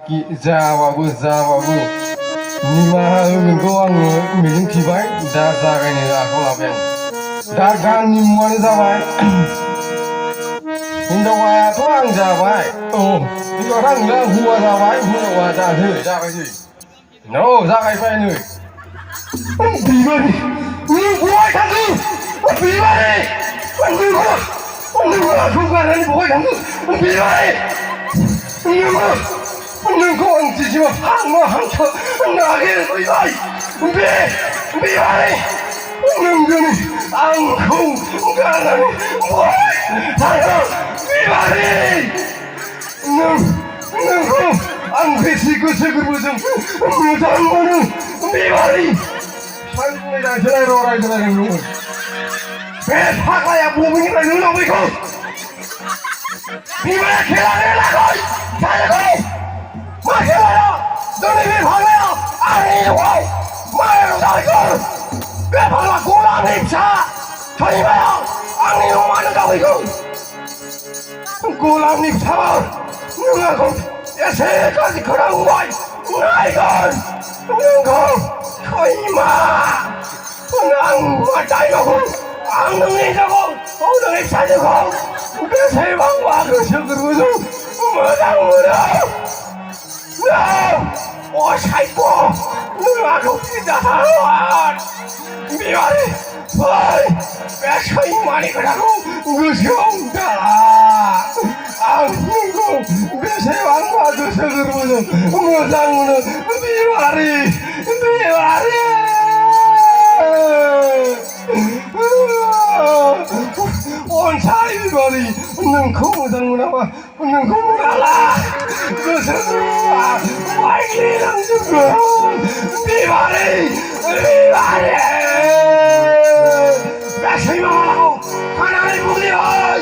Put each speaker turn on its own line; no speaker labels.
जाबाबो निमाहा होगोनखौ आङो मिजिंथिबाय दा जागायनो आखायाव लाबाय आं दा गाननि मुङानो जाबाय हिनजावाथ' आं जाबाय हिनजावाथ' आं हौवा जाबाय हिनजावा जागायसै जागायबाय नै बिबारि नों बहाय थांखो बिबारि नोंखौ आंखौ गारनानै बहाय थांखो बिबारि नोंखौ आं जिजिमा हांमा हांखो नागिरफैबाय बिबारि नों दिनै आंखौ गारनानै बहाय थांखो बिबारि नोंखौ आं बेसे गोसो गोरबोजों मोजां मोनो बिबारि साननै रायज्लाय दंमोन बे फाग्लाया बबेनिफ्राय नुनाव बेखौ बिबारा खेला लाखै जायाखै मा खेलाया दिनै बे फाग्लाया आंनि न'आव मायाव जाहैखो बे फाग्ला गलामनि फिसा थैबाया आंनि न'आव मानो जाहैखो गलामनि फिसाबा नों आंखौ एसे गाज्रि खोथा बुंबाय नायगोन नोंखौ खैमा आं मा दाय मावगोन आं नोंनि हिनजावखौ नोंनि फिसाजोखौ बेसेबांबा गोसो गोरबोजों मोजां मोनो असाइख' नों आंखौ दाथार बिबारि फै बे सैमानि खोथाखौ गोसोआव दाला आं नोंखौ बेसेबांबा गोसो गोरबोजों मोजां मोनो बिबारि अनसाय बिबारि नोंखौ मोजां मोनाबा नोंखौ मोनाला गोसो गोरबोआ बायग्लिलांजोबगोन बिबारि बे सैमा मालाखौ खानानै बुग्लिबाय